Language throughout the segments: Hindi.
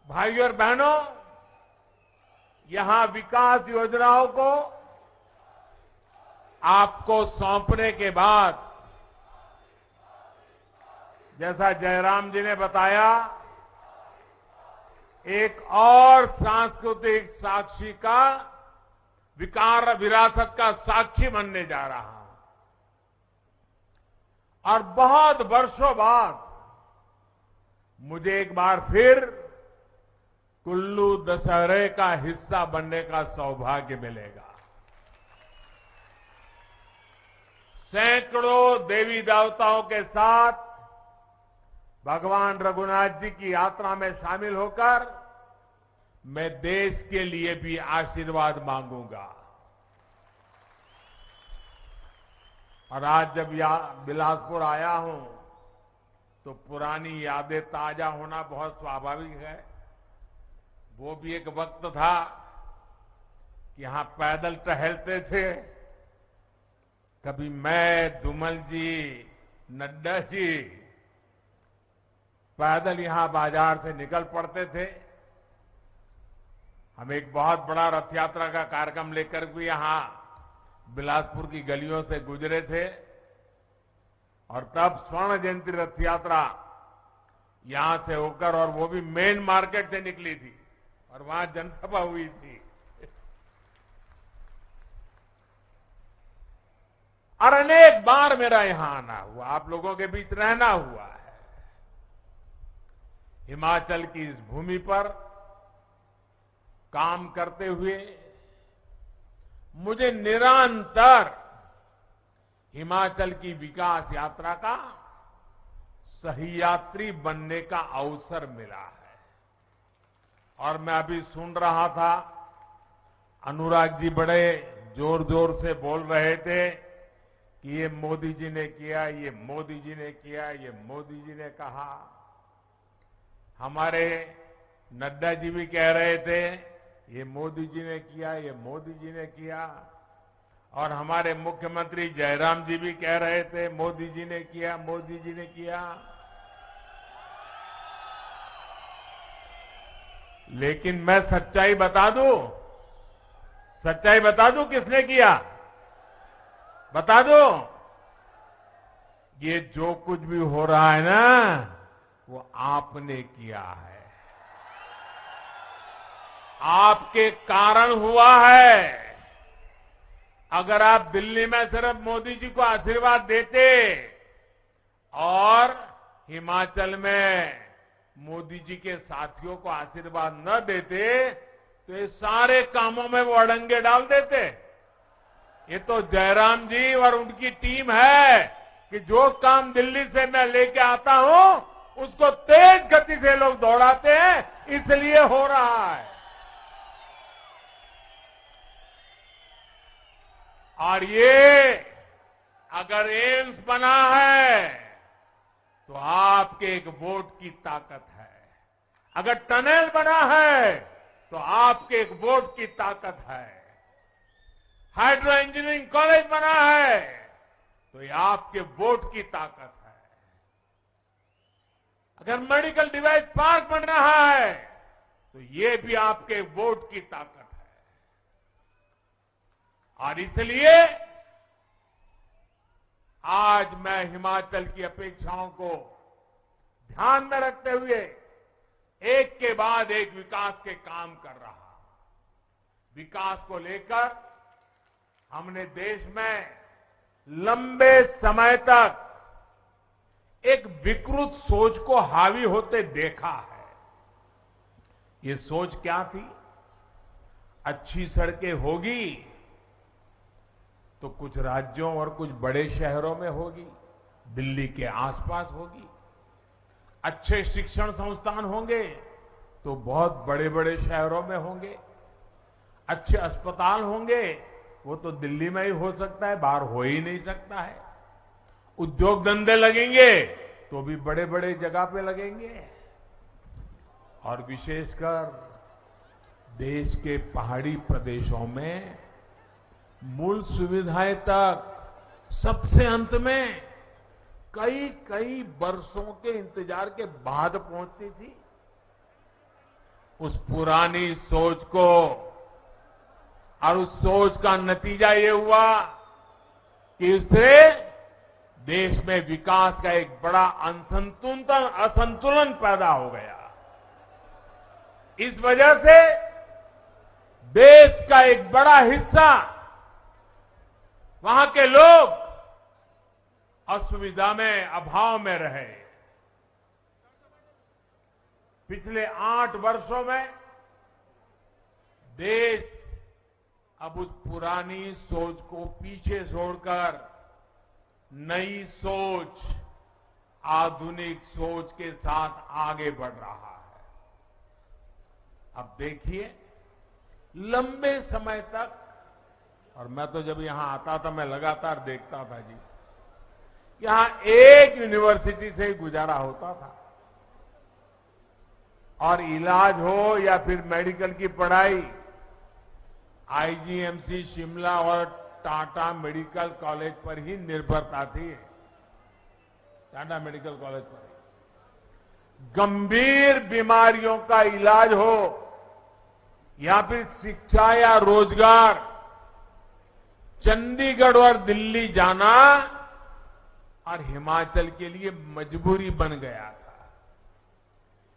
भाइयों और बहनों, यहां विकास योजनाओं को आपको सौंपने के बाद, जैसा जयराम जी ने बताया, एक और सांस्कृतिक साक्षी का विकार विरासत का साक्षी बनने जा रहा है। और बहुत वर्षों बाद मुझे एक बार फिर कुल्लू दशहरे का हिस्सा बनने का सौभाग्य मिलेगा। सैकड़ों देवी देवताओं के साथ भगवान रघुनाथ जी की यात्रा में शामिल होकर मैं देश के लिए भी आशीर्वाद मांगूंगा। और आज जब बिलासपुर आया हूं तो पुरानी यादें ताजा होना बहुत स्वाभाविक है। वो भी एक वक्त था कि यहां पैदल टहलते थे। कभी मैं, धूमल जी, नड्डा जी पैदल यहां बाजार से निकल पड़ते थे। हम एक बहुत बड़ा रथ यात्रा का कार्यक्रम लेकर भी यहां बिलासपुर की गलियों से गुजरे थे। और तब स्वर्ण जयंती रथ यात्रा यहां से होकर, और वो भी मेन मार्केट से निकली थी और वहां जनसभा हुई थी। और अनेक बार मेरा यहां आना हुआ, आप लोगों के बीच रहना हुआ है। हिमाचल की इस भूमि पर काम करते हुए मुझे निरंतर हिमाचल की विकास यात्रा का सही यात्री बनने का अवसर मिला है। और मैं अभी सुन रहा था, अनुराग जी बड़े जोर जोर से बोल रहे थे कि ये मोदी जी ने किया, ये मोदी जी ने किया, ये मोदी जी ने कहा। हमारे नड्डा जी भी कह रहे थे ये मोदी जी ने किया, ये मोदी जी ने किया। और हमारे मुख्यमंत्री जयराम जी भी कह रहे थे मोदी जी ने किया, मोदी जी ने किया। लेकिन मैं सच्चाई बता दूं, सच्चाई बता दूं किसने किया, बता दो। ये जो कुछ भी हो रहा है ना, वो आपने किया है, आपके कारण हुआ है। अगर आप दिल्ली में सिर्फ मोदी जी को आशीर्वाद देते और हिमाचल में मोदी जी के साथियों को आशीर्वाद न देते तो ये सारे कामों में वो अड़ंगे डाल देते। ये तो जयराम जी और उनकी टीम है कि जो काम दिल्ली से मैं लेके आता हूं उसको तेज गति से लोग दौड़ाते हैं, इसलिए हो रहा है। और ये अगर एम्स बना है तो आपके एक वोट की ताकत है। अगर टनल बना है तो आपके एक वोट की ताकत है। हाइड्रो इंजीनियरिंग कॉलेज बना है तो ये आपके वोट की ताकत है। अगर मेडिकल डिवाइस पार्क बन रहा है तो ये भी आपके वोट की ताकत है। और इसलिए आज मैं हिमाचल की अपेक्षाओं को ध्यान में रखते हुए एक के बाद एक विकास के काम कर रहा हूं। विकास को लेकर हमने देश में लंबे समय तक एक विकृत सोच को हावी होते देखा है। ये सोच क्या थी? अच्छी सड़कें होगी तो कुछ राज्यों और कुछ बड़े शहरों में होगी, दिल्ली के आसपास होगी। अच्छे शिक्षण संस्थान होंगे तो बहुत बड़े बड़े शहरों में होंगे। अच्छे अस्पताल होंगे, वो तो दिल्ली में ही हो सकता है, बाहर हो ही नहीं सकता है। उद्योग धंधे लगेंगे तो भी बड़े बड़े जगह पे लगेंगे। और विशेषकर देश के पहाड़ी प्रदेशों में मूल सुविधाएं तक सबसे अंत में कई कई वर्षों के इंतजार के बाद पहुंचती थी। उस पुरानी सोच को, और उस सोच का नतीजा ये हुआ कि इससे देश में विकास का एक बड़ा असंतुलन पैदा हो गया। इस वजह से देश का एक बड़ा हिस्सा, वहां के लोग असुविधा में, अभाव में रहे। पिछले 8 वर्षों में देश अब उस पुरानी सोच को पीछे छोड़कर नई सोच, आधुनिक सोच के साथ आगे बढ़ रहा है। अब देखिए, लंबे समय तक, और मैं तो जब यहां आता था मैं लगातार देखता था जी, यहां एक यूनिवर्सिटी से ही गुजारा होता था, और इलाज हो या फिर मेडिकल की पढ़ाई आईजीएमसी शिमला और टाटा मेडिकल कॉलेज पर ही निर्भरता थी। टाटा मेडिकल कॉलेज पर गंभीर बीमारियों का इलाज हो या फिर शिक्षा या रोजगार, चंडीगढ़ और दिल्ली जाना और हिमाचल के लिए मजबूरी बन गया था।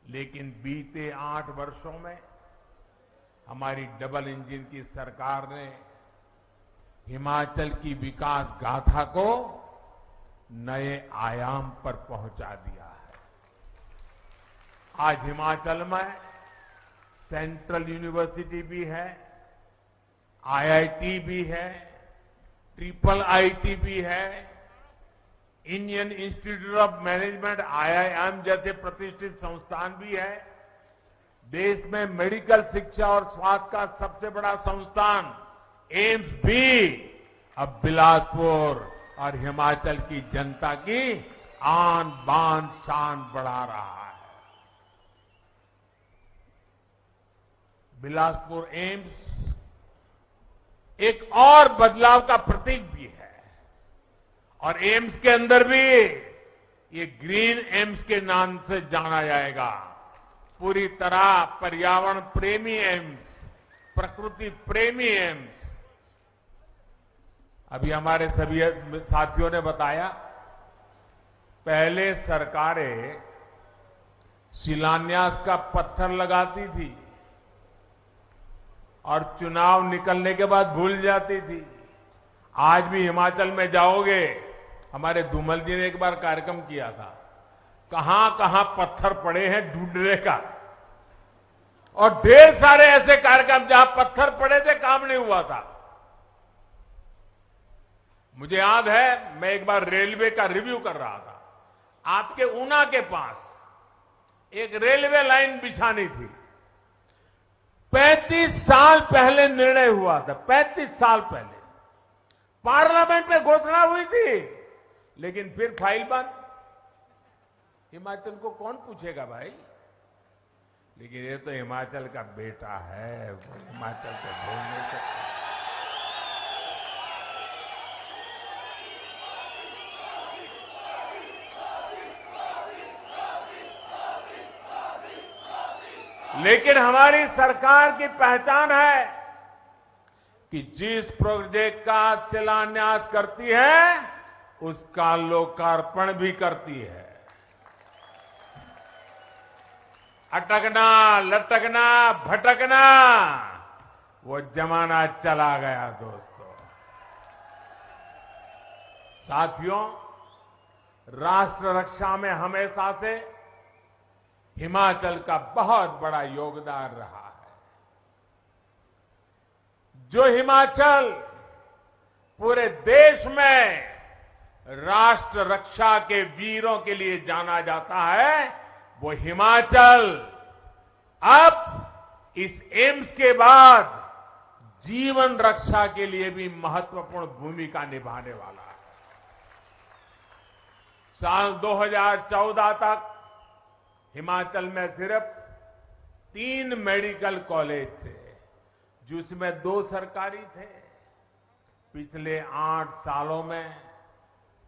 लेकिन बीते 8 वर्षों में हमारी डबल इंजन की सरकार ने हिमाचल की विकास गाथा को नए आयाम पर पहुंचा दिया है। आज हिमाचल में सेंट्रल यूनिवर्सिटी भी है, आईआईटी भी है, ट्रिपल आईटी भी है, Indian institute of management IIM जैसे प्रतिष्ठित संस्थान भी है। देश में मेडिकल शिक्षा और स्वास्थ्य का सबसे बड़ा संस्थान एम्स भी अब बिलासपुर और हिमाचल की जनता की आन बान शान बढ़ा रहा है। बिलासपुर एम्स एक और बदलाव का प्रतीक भी है, और एम्स के अंदर भी ये ग्रीन एम्स के नाम से जाना जाएगा। पूरी तरह पर्यावरण प्रेमी एम्स, प्रकृति प्रेमी एम्स। अभी हमारे सभी साथियों ने बताया, पहले सरकारें शिलान्यास का पत्थर लगाती थी और चुनाव निकलने के बाद भूल जाती थी। आज भी हिमाचल में जाओगे, हमारे धूमल जी ने एक बार कार्यक्रम किया था, कहां कहां पत्थर पड़े हैं ढूंढने का, और ढेर सारे ऐसे कार्यक्रम जहां पत्थर पड़े थे, काम नहीं हुआ था। मुझे याद है, मैं एक बार रेलवे का रिव्यू कर रहा था, आपके ऊना के पास एक रेलवे लाइन बिछानी थी। 35 साल पहले निर्णय हुआ था, 35 साल पहले पार्लियामेंट में घोषणा हुई थी, लेकिन फिर फाइल बंद। हिमाचल को कौन पूछेगा भाई? लेकिन ये तो हिमाचल का बेटा है, हिमाचल को भूल नहीं सकता। लेकिन हमारी सरकार की पहचान है कि जिस प्रोजेक्ट का शिलान्यास करती है उसका लोकार्पण भी करती है। अटकना, लटकना, भटकना वो जमाना चला गया दोस्तों। साथियों, राष्ट्र रक्षा में हमेशा से हिमाचल का बहुत बड़ा योगदान रहा है। जो हिमाचल पूरे देश में राष्ट्र रक्षा के वीरों के लिए जाना जाता है, वो हिमाचल अब इस एम्स के बाद जीवन रक्षा के लिए भी महत्वपूर्ण भूमिका निभाने वाला है। साल 2014 तक हिमाचल में सिर्फ 3 मेडिकल कॉलेज थे, जिसमें 2 सरकारी थे। पिछले 8 सालों में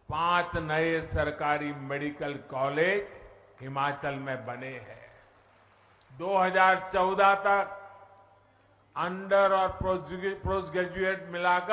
5 नए सरकारी मेडिकल कॉलेज हिमाचल में बने हैं। 2014 तक अंडर और पोस्ट ग्रेजुएट मिलाकर